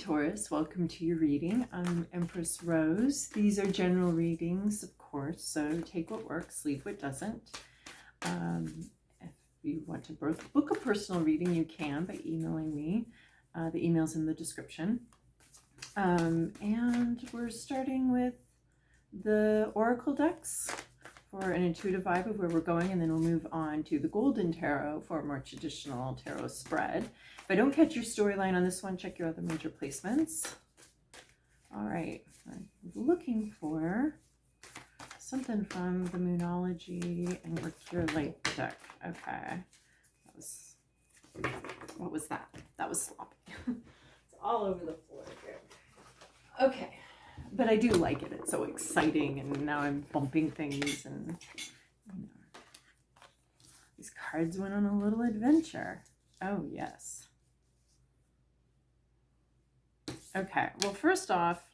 Taurus, welcome to your reading. I'm Empress Rose. These are general readings, of course, so take what works, leave what doesn't. If you want to book a personal reading, you can by emailing me. The email's in the description. And we're starting with the Oracle decks for an intuitive vibe of where we're going, and then we'll move on to the Golden Tarot for a more traditional tarot spread. If I don't catch your storyline on this one, check your other major placements. All right, I'm looking for something from the Moonology and Mercure Light deck. Okay, what was that? That was sloppy. It's all over the floor here. Okay. But I do like it. It's so exciting, and now I'm bumping things, and these cards went on a little adventure. Oh, yes. Okay, well, first off,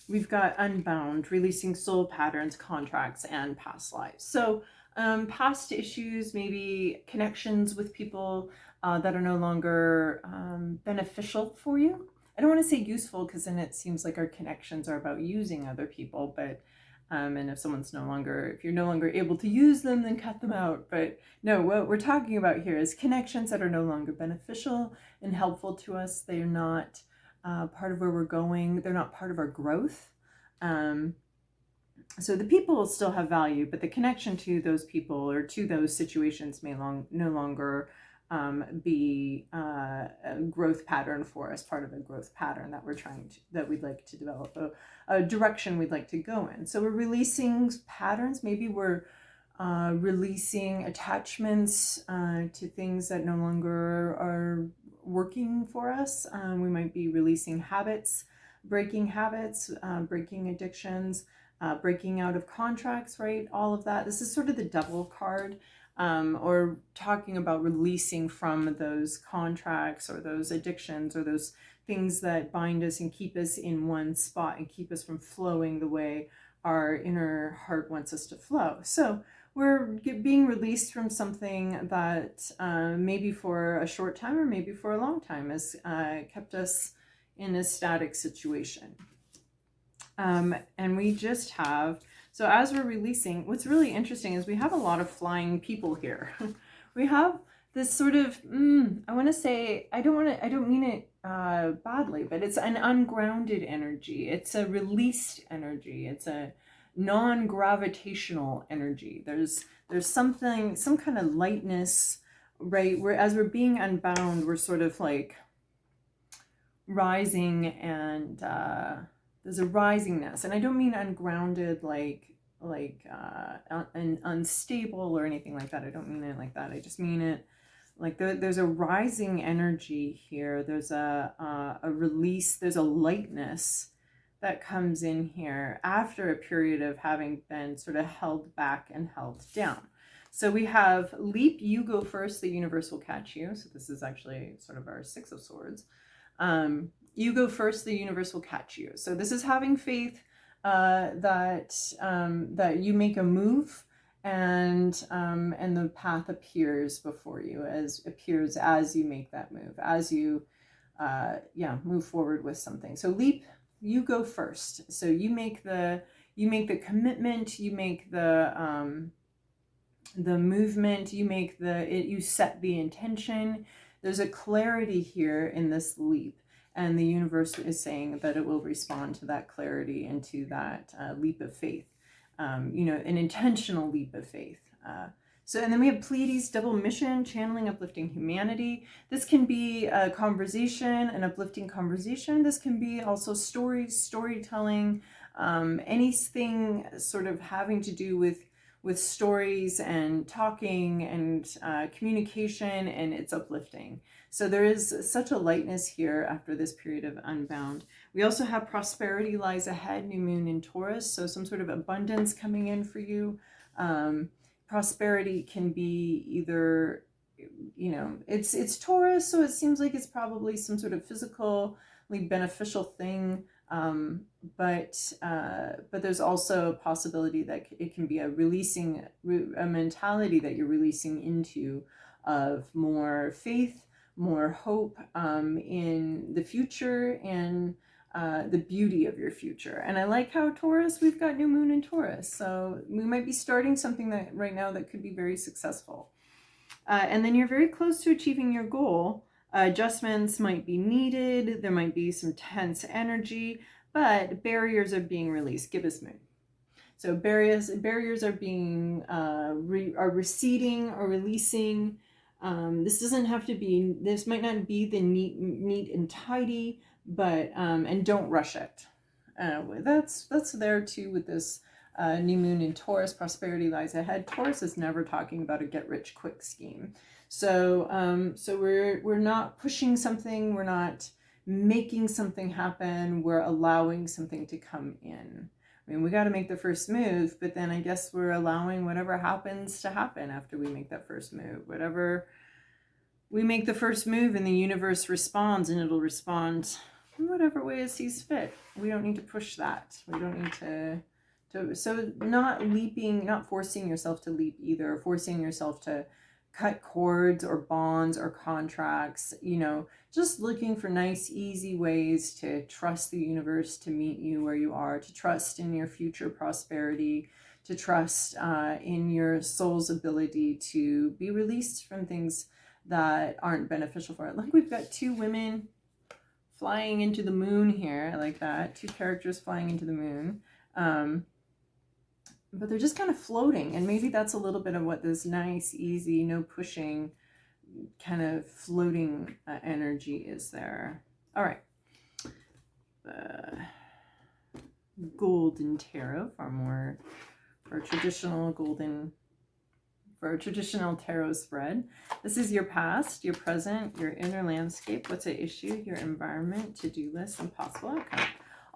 we've got Unbound, releasing soul patterns, contracts, and past lives. So past issues, maybe connections with people that are no longer beneficial for you. I don't want to say useful, because then it seems like our connections are about using other people, but and if you're no longer able to use them, then cut them out. But no, what we're talking about here is connections that are no longer beneficial and helpful to us. They are not part of where we're going. They're not part of our growth. So the people will still have value, but the connection to those people or to those situations may no longer be a growth pattern for us, part of a growth pattern that we'd like to develop, a direction we'd like to go in. So we're releasing patterns. Maybe we're releasing attachments to things that no longer are working for us. We might be releasing habits, breaking addictions, breaking out of contracts, right? All of that. This is sort of the Devil card. Or talking about releasing from those contracts or those addictions or those things that bind us and keep us in one spot and keep us from flowing the way our inner heart wants us to flow. So we're being released from something that maybe for a short time or maybe for a long time has kept us in a static situation. And we just have... So as we're releasing, what's really interesting is we have a lot of flying people here. We have this sort of, I want to say, I don't mean it badly, but it's an ungrounded energy. It's a released energy. It's a non-gravitational energy. There's some kind of lightness, right? As we're being unbound, we're sort of like rising, and there's a risingness, and I don't mean ungrounded like unstable or anything like that. I don't mean it like that. I just mean it like there's a rising energy here. There's a release. There's a lightness that comes in here after a period of having been sort of held back and held down. So we have leap, you go first, the universe will catch you. So this is actually sort of our Six of Swords. You go first, the universe will catch you. So this is having faith that you make a move, and the path appears before you, as you make that move, as you move forward with something. So leap, you go first. So you make the commitment, you make the movement, you set the intention. There's a clarity here in this leap. And the universe is saying that it will respond to that clarity and to that leap of faith, an intentional leap of faith. And then we have Pleiades, double mission, channeling, uplifting humanity. This can be a conversation, an uplifting conversation. This can be also storytelling, anything sort of having to do with stories and talking and communication, and it's uplifting. So there is such a lightness here after this period of unbound. We also have prosperity lies ahead, new moon in Taurus. So some sort of abundance coming in for you. Prosperity can be either, it's Taurus, so it seems like it's probably some sort of physically beneficial thing. But there's also a possibility that it can be a mentality that you're releasing into of more faith, more hope in the future and the beauty of your future. And I like how Taurus, we've got new moon in Taurus. So we might be starting something that right now that could be very successful. And then you're very close to achieving your goal. Adjustments might be needed. There might be some tense energy, but barriers are being released. Gibbous moon. So barriers are being are receding or releasing. This doesn't have to be. This might not be the neat and tidy, but and don't rush it. That's there too with this new moon in Taurus. Prosperity lies ahead. Taurus is never talking about a get rich quick scheme. So so we're not pushing something. We're not making something happen. We're allowing something to come in. I mean, we got to make the first move, but then I guess we're allowing whatever happens to happen after we make that first move. Whatever we make the first move and the universe responds, and it'll respond in whatever way it sees fit. We don't need to push that. We don't need to so not leaping, not forcing yourself to leap either, forcing yourself to cut cords or bonds or contracts, you know, just looking for nice, easy ways to trust the universe to meet you where you are, to trust in your future prosperity, to trust in your soul's ability to be released from things that aren't beneficial for it. Like we've got two women flying into the moon here. I like that. Two characters flying into the moon. But they're just kind of floating, and maybe that's a little bit of what this nice, easy, no pushing, kind of floating energy is there. All right. Golden Tarot for a traditional tarot spread. This is your past, your present, your inner landscape, what's at issue, your environment, to-do list, and possible outcome.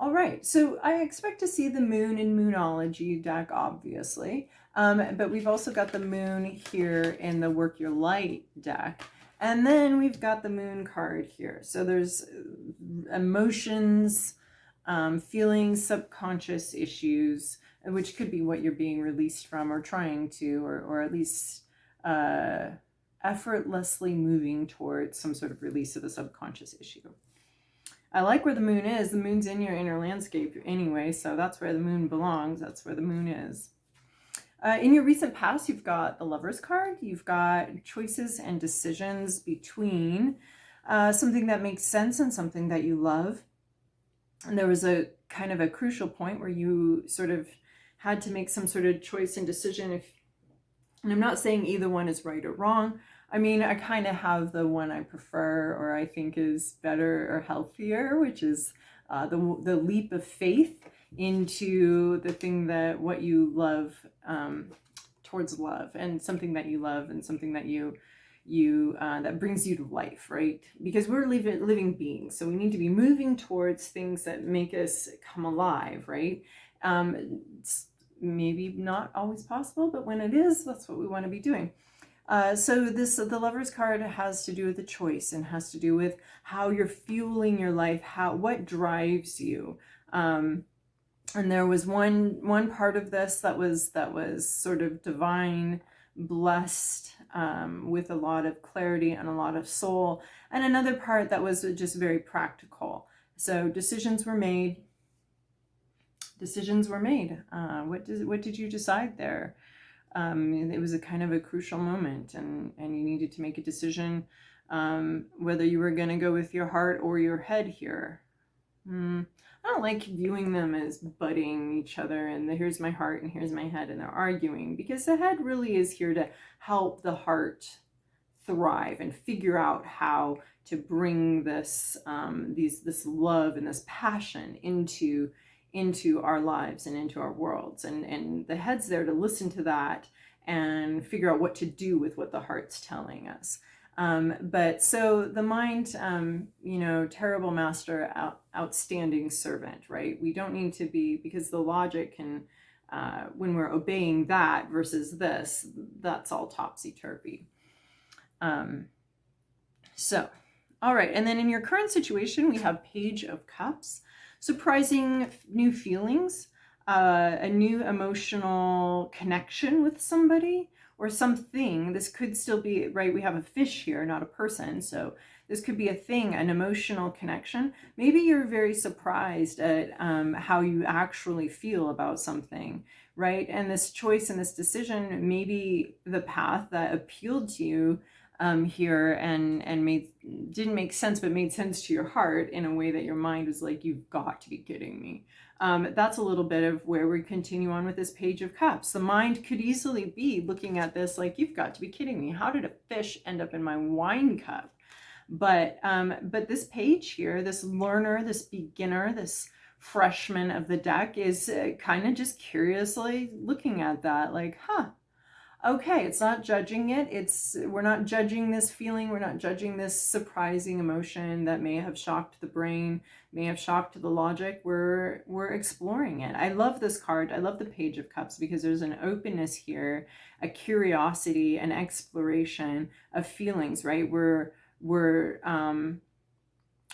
All right, so I expect to see the moon in Moonology deck, obviously, but we've also got the moon here in the Work Your Light deck, and then we've got the moon card here. So there's emotions, feelings, subconscious issues, which could be what you're being released from or trying to, or at least effortlessly moving towards some sort of release of the subconscious issue. I like where the moon is. The moon's in your inner landscape anyway, so that's where the moon belongs. That's where the moon is. In your recent past, you've got the Lover's card. You've got choices and decisions between something that makes sense and something that you love. And there was a kind of a crucial point where you sort of had to make some sort of choice and decision. And I'm not saying either one is right or wrong. I mean, I kind of have the one I prefer or I think is better or healthier, which is the leap of faith into the thing that what you love, towards love, and something that you love and something that you that brings you to life, right? Because we're living beings, so we need to be moving towards things that make us come alive, right? It's maybe not always possible, but when it is, that's what we want to be doing. So the Lover's card has to do with the choice and has to do with how you're fueling your life, what drives you. And there was one part of this that was sort of divine, blessed, with a lot of clarity and a lot of soul, and another part that was just very practical. So decisions were made. What did you decide there? It was a kind of a crucial moment, and you needed to make a decision whether you were going to go with your heart or your head here. I don't like viewing them as butting each other and here's my heart and here's my head and they're arguing, because the head really is here to help the heart thrive and figure out how to bring this this love and this passion into our lives and into our worlds, and the head's there to listen to that and figure out what to do with what the heart's telling us. But so the mind, terrible master, outstanding servant, right? We don't need to be, because the logic can, when we're obeying that versus this, that's all topsy-turvy. So, all right. And then in your current situation, we have Page of Cups. Surprising new feelings, a new emotional connection with somebody, or something. This could still be, right, we have a fish here, not a person, so this could be a thing, an emotional connection. Maybe you're very surprised at how you actually feel about something, right? And this choice and this decision, maybe the path that appealed to you here and didn't make sense, but made sense to your heart in a way that your mind was like, you've got to be kidding me. That's a little bit of where we continue on with this Page of Cups. The mind could easily be looking at this like, you've got to be kidding me. How did a fish end up in my wine cup? But this page here, this learner, this beginner, this freshman of the deck is kind of just curiously looking at that like, okay, it's not judging it. We're not judging this feeling. We're not judging this surprising emotion that may have shocked the brain, may have shocked the logic. We're exploring it. I love this card. I love the Page of Cups because there's an openness here, a curiosity, an exploration of feelings, right?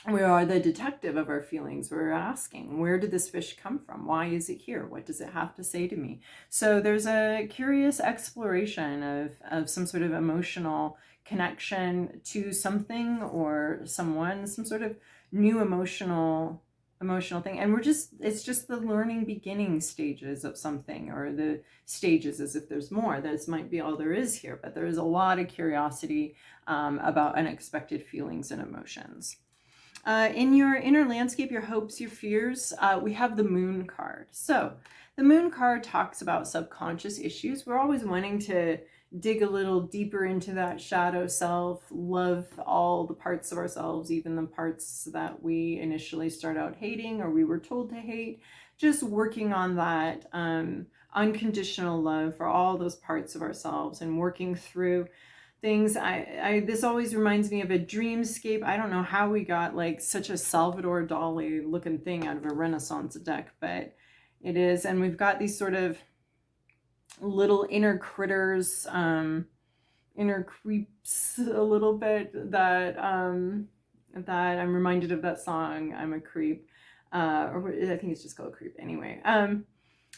We are the detective of our feelings. We're asking, where did this fish come from? Why is it here? What does it have to say to me? So there's a curious exploration of some sort of emotional connection to something or someone, some sort of new emotional thing. And it's just the learning beginning stages of something, or the stages as if there's more. This might be all there is here, but there is a lot of curiosity about unexpected feelings and emotions. In your inner landscape, your hopes, your fears, we have the Moon card. So the Moon card talks about subconscious issues. We're always wanting to dig a little deeper into that shadow self, love all the parts of ourselves, even the parts that we initially start out hating or we were told to hate. Just working on that unconditional love for all those parts of ourselves and working through things. This always reminds me of a dreamscape. I don't know how we got like such a Salvador Dali looking thing out of a Renaissance deck, but it is. And we've got these sort of little inner critters, inner creeps a little bit that I'm reminded of that song, I'm a Creep, or I think it's just called Creep anyway.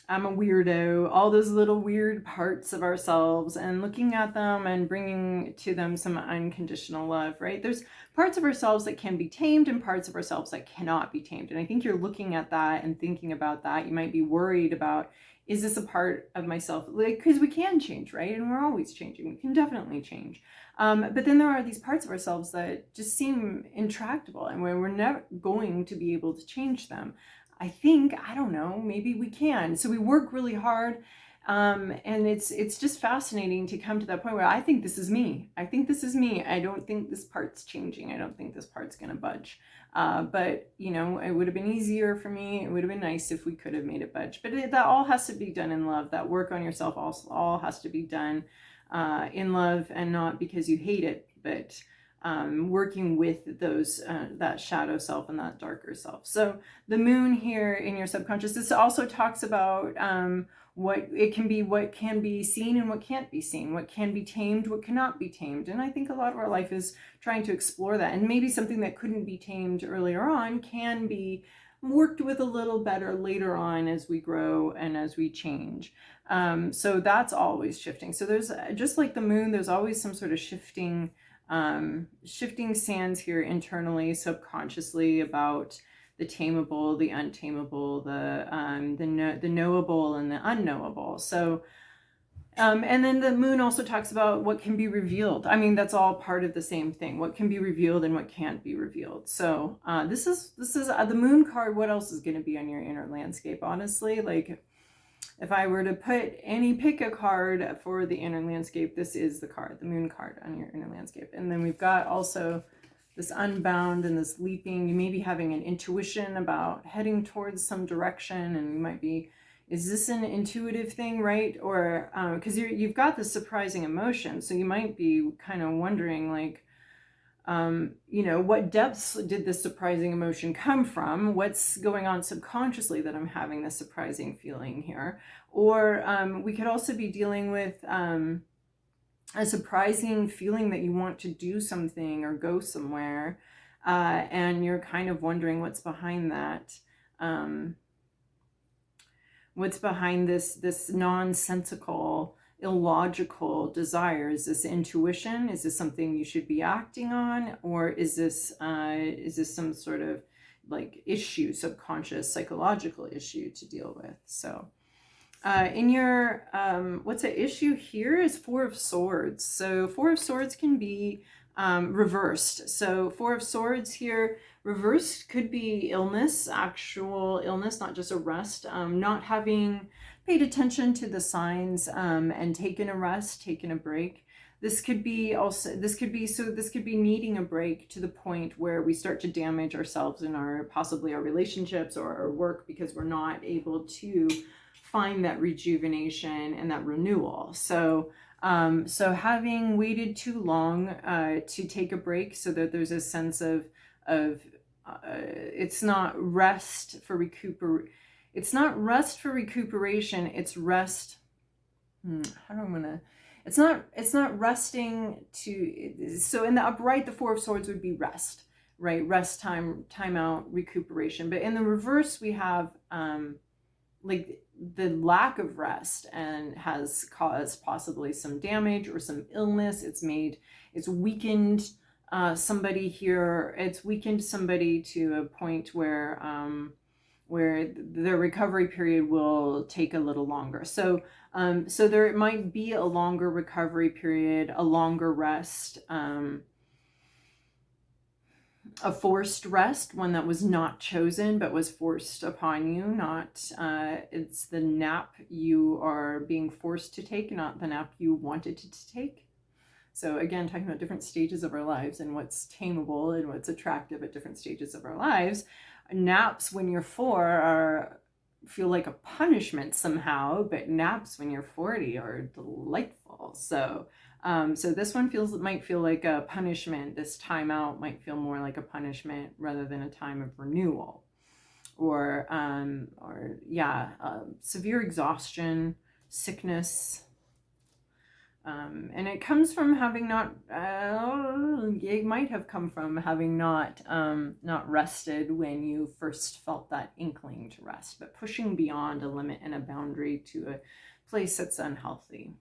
I'm a weirdo, all those little weird parts of ourselves, and looking at them and bringing to them some unconditional love, right? There's parts of ourselves that can be tamed and parts of ourselves that cannot be tamed. And I think you're looking at that and thinking about that. You might be worried about, is this a part of myself? Like, because we can change, right? And we're always changing. We can definitely change. But then there are these parts of ourselves that just seem intractable and where we're never going to be able to change them. I think, I don't know, maybe we can. So we work really hard. And it's just fascinating to come to that point where I think this is me. I think this is me. I don't think this part's changing. I don't think this part's going to budge. But, you know, it would have been easier for me. It would have been nice if we could have made it budge. But that all has to be done in love. That work on yourself also all has to be done in love, and not because you hate it, but working with those that shadow self and that darker self. So the Moon here in your subconscious, this also talks about what can be seen and what can't be seen, what can be tamed, what cannot be tamed. And I think a lot of our life is trying to explore that, and maybe something that couldn't be tamed earlier on can be worked with a little better later on as we grow and as we change. So that's always shifting. So there's, just like the Moon, there's always some sort of shifting sands here internally, subconsciously, about the tameable, the untameable, the knowable and the unknowable. So and then the Moon also talks about what can be revealed. I mean, that's all part of the same thing. What can be revealed and what can't be revealed. So this is the Moon card. What else is going to be on your inner landscape? Honestly, like, if I were to pick a card for the inner landscape, this is the card, the Moon card on your inner landscape. And then we've got also this unbound and this leaping. You may be having an intuition about heading towards some direction, and you might be, is this an intuitive thing, right? Or because you've got this surprising emotion, so you might be kind of wondering, like, you know, what depths did this surprising emotion come from? What's going on subconsciously that I'm having this surprising feeling here? Or we could also be dealing with a surprising feeling that you want to do something or go somewhere, and you're kind of wondering what's behind that. What's behind this nonsensical illogical desire? Is this intuition? Is this something you should be acting on? Or is this some sort of like issue, subconscious psychological issue to deal with? So in your, what's at issue here is Four of Swords. So Four of Swords can be reversed. So Four of Swords here, reversed could be illness, actual illness, not just a rest, not having paid attention to the signs and taken a rest, taken a break. This could be needing a break to the point where we start to damage ourselves in possibly our relationships or our work because we're not able to find that rejuvenation and that renewal. So having waited too long to take a break, so that there's a sense of it's not rest for recuperation. It's not rest for recuperation. It's rest. How do I want to? It's not resting to. So in the upright, the Four of Swords would be rest, right? Rest time out, recuperation. But in the reverse, we have like the lack of rest and has caused possibly some damage or some illness. It's weakened somebody here. It's weakened somebody to a point where the recovery period will take a little longer. So there might be a longer recovery period, a longer rest, a forced rest, one that was not chosen but was forced upon you. Not it's the nap you are being forced to take, not the nap you wanted to take. So again, talking about different stages of our lives and what's tameable and what's attractive at different stages of our lives. Naps when you're 4 feel like a punishment somehow, but naps when you're 40 are delightful. So this one might feel like a punishment. This timeout might feel more like a punishment rather than a time of renewal, or severe exhaustion, sickness. And it comes from having not, it might have come from having not rested when you first felt that inkling to rest, but pushing beyond a limit and a boundary to a place that's unhealthy.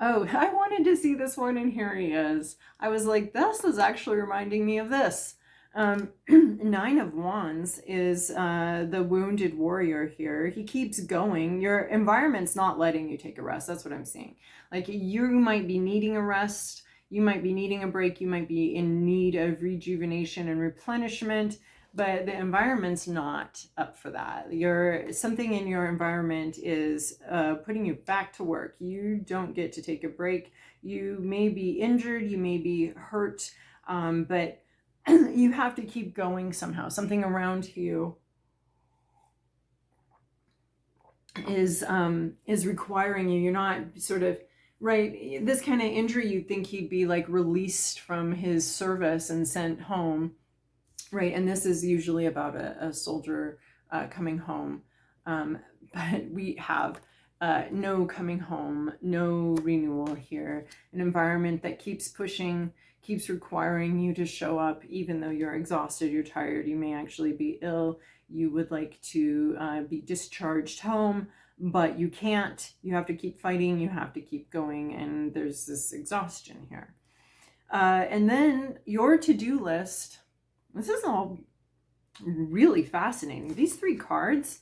Oh, I wanted to see this one, and here he is. I was like, this is actually reminding me of this. 9 of Wands is the wounded warrior here. He keeps going. Your environment's not letting you take a rest. That's what I'm seeing. Like, you might be needing a rest. You might be needing a break. You might be in need of rejuvenation and replenishment, but the environment's not up for that. Something in your environment is putting you back to work. You don't get to take a break. You may be injured. You may be hurt, but you have to keep going somehow. Something around you is requiring you. You're not sort of, right, this kind of injury, you'd think he'd be like released from his service and sent home, right? And this is usually about a soldier coming home. But we have no coming home, no renewal here. An environment that keeps pushing, keeps requiring you to show up, even though you're exhausted, you're tired, you may actually be ill. You would like to be discharged home, but you can't. You have to keep fighting, you have to keep going, and there's this exhaustion here. And then your to-do list, this is all really fascinating. These 3 cards,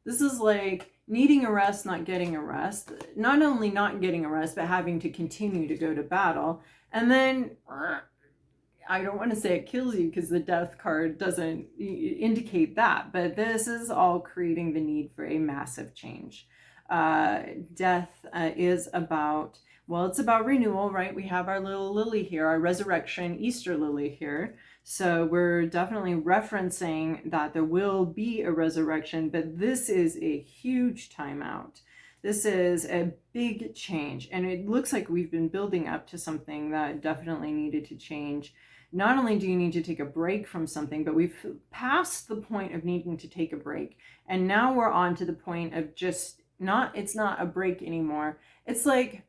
this is like needing a rest, not getting a rest. Not only not getting a rest, but having to continue to go to battle. And then, I don't want to say it kills you because the death card doesn't indicate that, but this is all creating the need for a massive change. Death is about, well, it's about renewal, right? We have our little lily here, our resurrection Easter lily here. So we're definitely referencing that there will be a resurrection, but this is a huge timeout. This is a big change, and it looks like we've been building up to something that definitely needed to change. Not only do you need to take a break from something, but we've passed the point of needing to take a break. And now we're on to the point of just it's not a break anymore. It's like,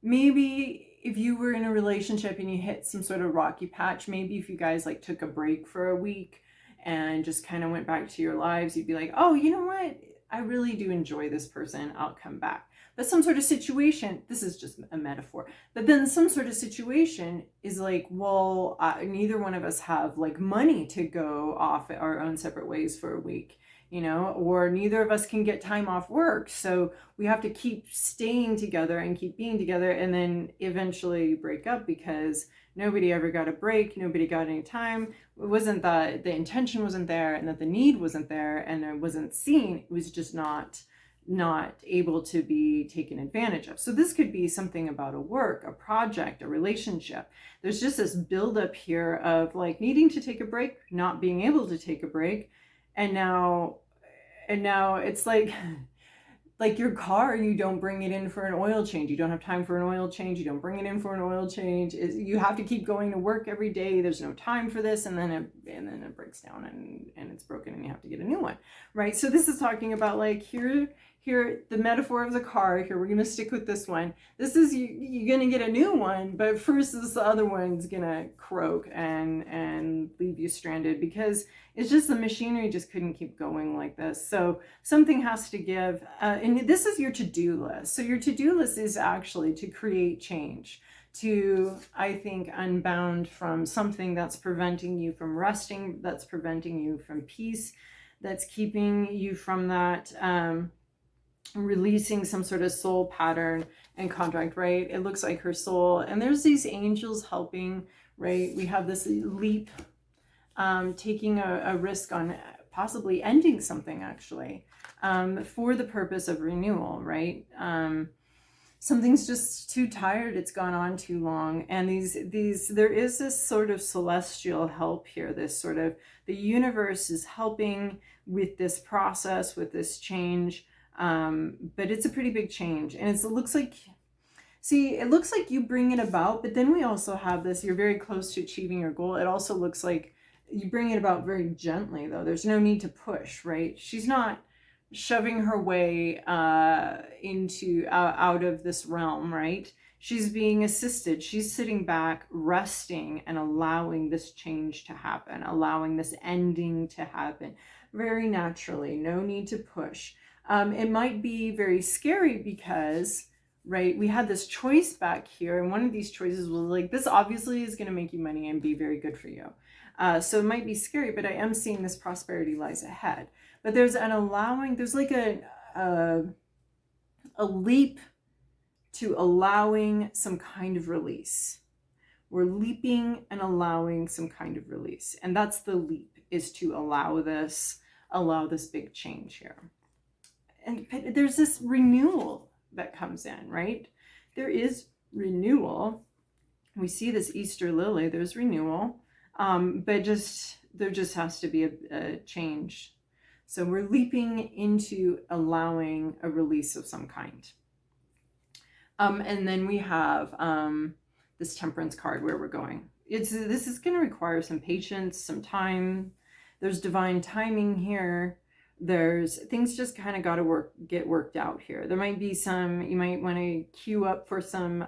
maybe if you were in a relationship and you hit some sort of rocky patch, maybe if you guys like took a break for a week and just kind of went back to your lives, you'd be like, oh, you know what? I really do enjoy this person, I'll come back. But some sort of situation, this is just a metaphor, but then some sort of situation is like, well, neither one of us have like money to go off our own separate ways for a week, you know, or neither of us can get time off work. So we have to keep staying together and keep being together, and then eventually break up because nobody ever got a break, nobody got any time. It wasn't that the intention wasn't there and that the need wasn't there and it wasn't seen, it was just not able to be taken advantage of. So this could be something about a work, a project, a relationship. There's just this buildup here of like needing to take a break, not being able to take a break. And now it's like your car, you don't bring it in for an oil change. You don't have time for an oil change. You don't bring it in for an oil change. You have to keep going to work every day. There's no time for this. And then it breaks down and it's broken and you have to get a new one, right? So this is talking about like here, the metaphor of the car here, we're going to stick with this one. This is, you're going to get a new one, but first this other one's going to croak and leave you stranded because it's just the machinery just couldn't keep going like this. So something has to give. And this is your to-do list. So your to-do list is actually to create change, to, I think, unbound from something that's preventing you from resting, that's preventing you from peace, that's keeping you from that, releasing some sort of soul pattern and contract, right? It looks like her soul, and there's these angels helping, right? We have this leap, taking a risk on possibly ending something actually, for the purpose of renewal, right? Something's just too tired, it's gone on too long. And there is this sort of celestial help here, this sort of, the universe is helping with this process, with this change. But it's a pretty big change, and it looks like you bring it about, but then we also have this, you're very close to achieving your goal. It also looks like you bring it about very gently though. There's no need to push, right? She's not shoving her way into out of this realm, right? She's being assisted. She's sitting back, resting, and allowing this change to happen, allowing this ending to happen very naturally. No need to push. It might be very scary because, right, we had this choice back here, and one of these choices was like, this obviously is going to make you money and be very good for you. So it might be scary, but I am seeing this prosperity lies ahead. But there's an allowing, there's like a leap to allowing some kind of release. We're leaping and allowing some kind of release. And that's the leap, is to allow this big change here. And there's this renewal that comes in, right? There is renewal. We see this Easter lily, there's renewal, but there just has to be a change. So we're leaping into allowing a release of some kind. And then we have this Temperance card, where we're going. This is going to require some patience, some time. There's divine timing here. There's things just kind of got to get worked out here. There might be you might want to queue up for some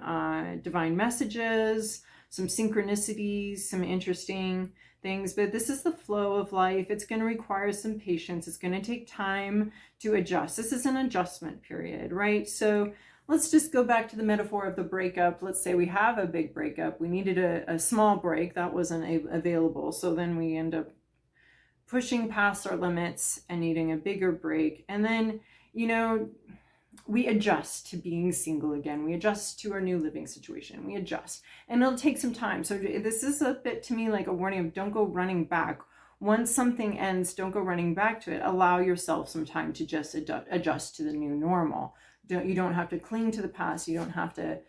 divine messages, some synchronicities, some interesting things, but this is the flow of life. It's going to require some patience. It's going to take time to adjust. This is an adjustment period, right? So let's just go back to the metaphor of the breakup. Let's say we have a big breakup. We needed a small break that wasn't available. So then we end up pushing past our limits and needing a bigger break. And then, we adjust to being single again. We adjust to our new living situation. We adjust, and it'll take some time. So this is a bit to me like a warning of don't go running back. Once something ends, don't go running back to it. Allow yourself some time to just adjust to the new normal. You don't have to cling to the past. You don't have to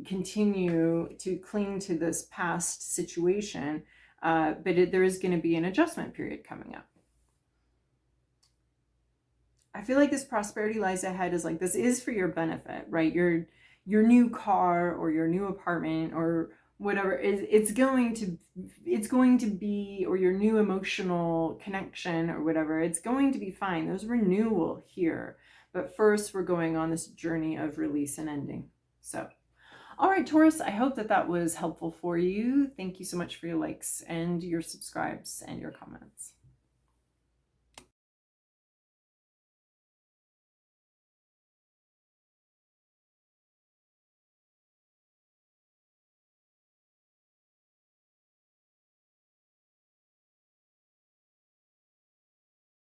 continue to cling to this past situation. But there is going to be an adjustment period coming up. I feel like this prosperity lies ahead is like, this is for your benefit, right? Your new car or your new apartment or whatever, it's going to be, or your new emotional connection or whatever, it's going to be fine. There's renewal here. But first, we're going on this journey of release and ending. So, all right, Taurus, I hope that was helpful for you. Thank you so much for your likes and your subscribes and your comments.